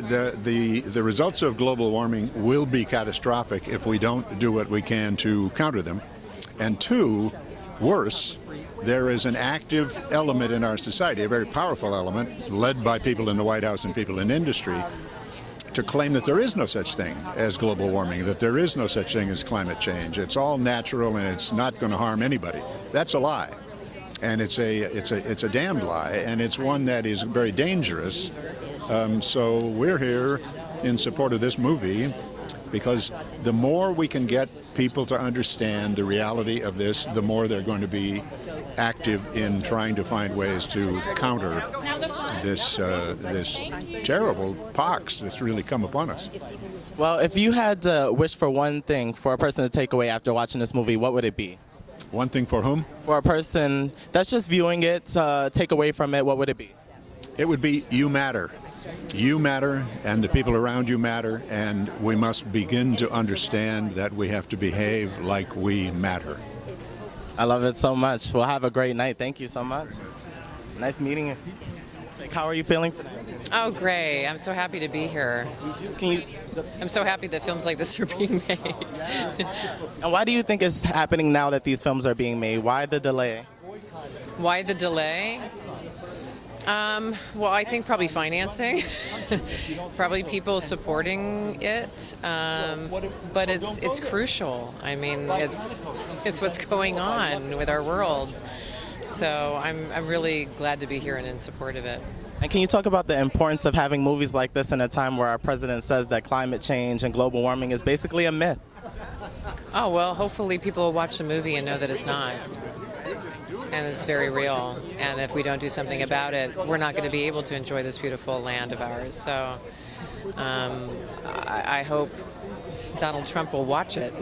the results of global warming will be catastrophic if we don't do what we can to counter them. And two, worse, there is an active element in our society, a very powerful element, led by people in the White House and people in industry, to claim that there is no such thing as global warming, that there is no such thing as climate change. It's all natural and it's not going to harm anybody. That's a lie. And it's a damned lie, and it's one that is very dangerous. So we're here in support of this movie because the more we can get people to understand the reality of this, the more they're going to be active in trying to find ways to counter this terrible pox that's really come upon us. Well, if you had to wish for one thing for a person to take away after watching this movie, what would it be? One thing for whom? For a person that's just viewing it, take away from it, what would it be? It would be you matter. You matter, and the people around you matter, and we must begin to understand that we have to behave like we matter. I love it so much. Well, have a great night. Thank you so much. Nice meeting you. How are you feeling tonight? Oh, great. I'm so happy to be here. I'm so happy that films like this are being made. And why do you think it's happening now that these films are being made? Why the delay? Why the delay? Well, I think probably financing, probably people supporting it, but it's crucial. I mean, it's what's going on with our world. So I'm really glad to be here and in support of it. And can you talk about the importance of having movies like this in a time where our president says that climate change and global warming is basically a myth? Oh, well, hopefully people will watch the movie and know that it's not. And it's very real. And if we don't do something about it, we're not going to be able to enjoy this beautiful land of ours. So I hope Donald Trump will watch it.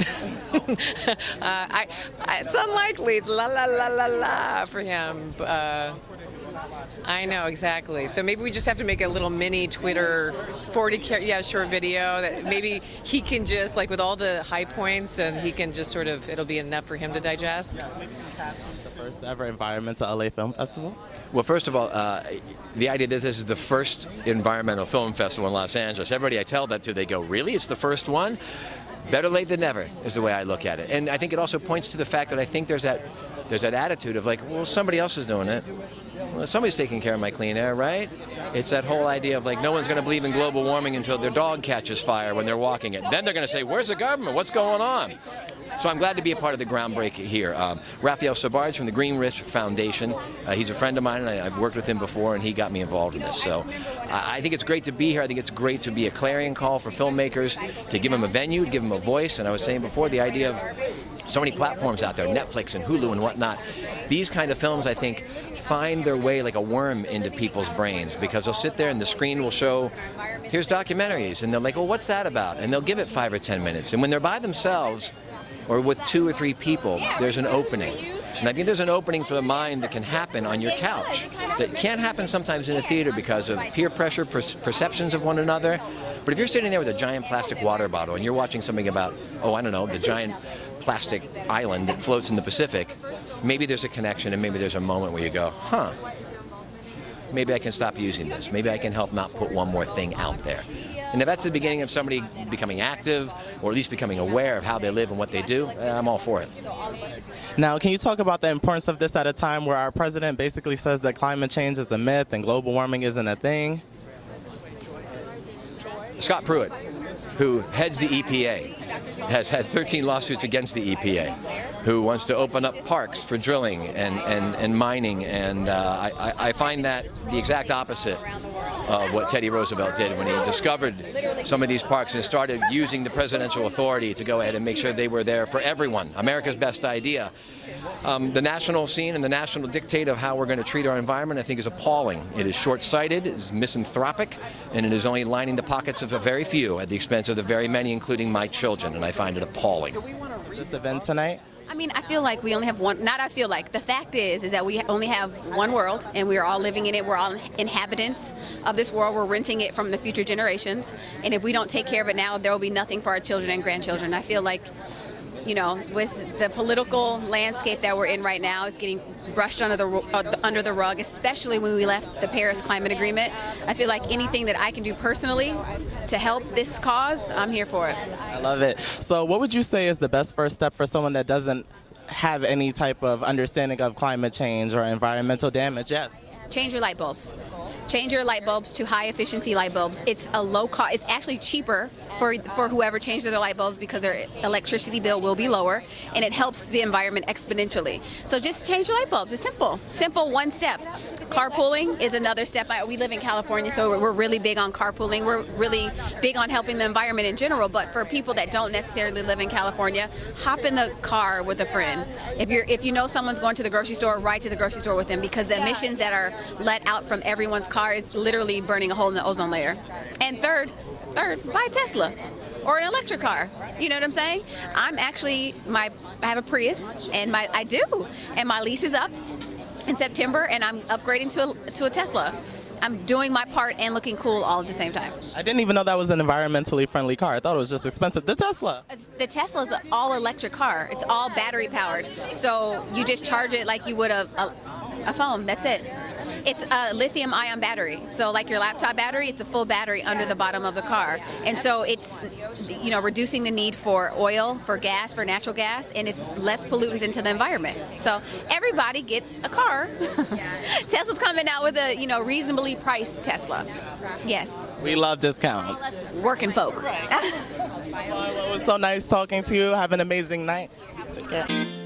It's unlikely. It's la la la la la for him. I know, exactly. So maybe we just have to make a little mini Twitter 40 short video that maybe he can just, like with all the high points, and he can just sort of, it'll be enough for him to digest. The first ever environmental LA Film Festival? Well, first of all, the idea that this is the first environmental film festival in Los Angeles, everybody I tell that to, they go, really? It's the first one? Better late than never is the way I look at it. And I think it also points to the fact that I think there's that attitude of like, well, somebody else is doing it. Well, somebody's taking care of my clean air, right? It's that whole idea of like, no one's going to believe in global warming until their dog catches fire when they're walking it. Then they're going to say, where's the government? What's going on? So I'm glad to be a part of the groundbreak here. Raphael Sabarge from the Greenrich Foundation. He's a friend of mine, and I've worked with him before, and he got me involved in this. So I think it's great to be here. I think it's great to be a clarion call for filmmakers, to give them a venue, to give them a voice. And I was saying before, the idea of so many platforms out there, Netflix and Hulu and whatnot. These kind of films, I think, find their way like a worm into people's brains, because they'll sit there and the screen will show, here's documentaries, and they're like, well, what's that about? And they'll give it 5 or 10 minutes. And when they're by themselves, or with 2 or 3 people, there's an opening. And I think there's an opening for the mind that can happen on your couch, that can't happen sometimes in a theater because of peer pressure, perceptions of one another. But if you're sitting there with a giant plastic water bottle and you're watching something about, oh, I don't know, the giant plastic island that floats in the Pacific, maybe there's a connection, and maybe there's a moment where you go, huh, maybe I can stop using this. Maybe I can help not put one more thing out there. And if that's the beginning of somebody becoming active, or at least becoming aware of how they live and what they do, I'm all for it. Now, can you talk about the importance of this at a time where our president basically says that climate change is a myth and global warming isn't a thing? Scott Pruitt, who heads the EPA, has had 13 lawsuits against the EPA, who wants to open up parks for drilling and mining, and I find that the exact opposite of what Teddy Roosevelt did when he discovered some of these parks and started using the presidential authority to go ahead and make sure they were there for everyone. America's best idea. The national scene and the national dictate of how we're going to treat our environment, I think, is appalling. It is short-sighted, it is misanthropic, and it is only lining the pockets of a very few at the expense of the very many, including my children, and I find it appalling. This event tonight? I mean, I feel like we only have one, not I feel like, the fact is that we only have one world, and we are all living in it. We're all inhabitants of this world. We're renting it from the future generations, and if we don't take care of it now, there will be nothing for our children and grandchildren. I feel like with the political landscape that we're in right now, it's getting brushed under the rug, especially when we left the Paris Climate Agreement. I feel like anything that I can do personally to help this cause, I'm here for it. I love it. So what would you say is the best first step for someone that doesn't have any type of understanding of climate change or environmental damage? Yes. Change your light bulbs. Change your light bulbs to high efficiency light bulbs. It's a low cost. It's actually cheaper for whoever changes their light bulbs because their electricity bill will be lower, and it helps the environment exponentially. So just change your light bulbs. It's simple. Simple, one step. Carpooling is another step. We live in California, so we're really big on carpooling. We're really big on helping the environment in general, but for people that don't necessarily live in California, hop in the car with a friend. If you know someone's going to the grocery store, ride to the grocery store with them, because the emissions that are let out from everyone's car is literally burning a hole in the ozone layer. And third, buy a Tesla or an electric car. You know what I'm saying? I have a Prius, and my lease is up in September, and I'm upgrading to a Tesla. I'm doing my part and looking cool all at the same time. I didn't even know that was an environmentally friendly car. I thought it was just expensive. The Tesla. The Tesla is an all-electric car. It's all battery-powered. So you just charge it like you would a phone. That's it. It's a lithium-ion battery. So like your laptop battery, it's a full battery under the bottom of the car. And so it's, reducing the need for oil, for gas, for natural gas, and it's less pollutants into the environment. So everybody get a car. Tesla's coming out with a, reasonably priced Tesla. Yes. We love discounts. Working folk. Well, it was so nice talking to you. Have an amazing night. Take care.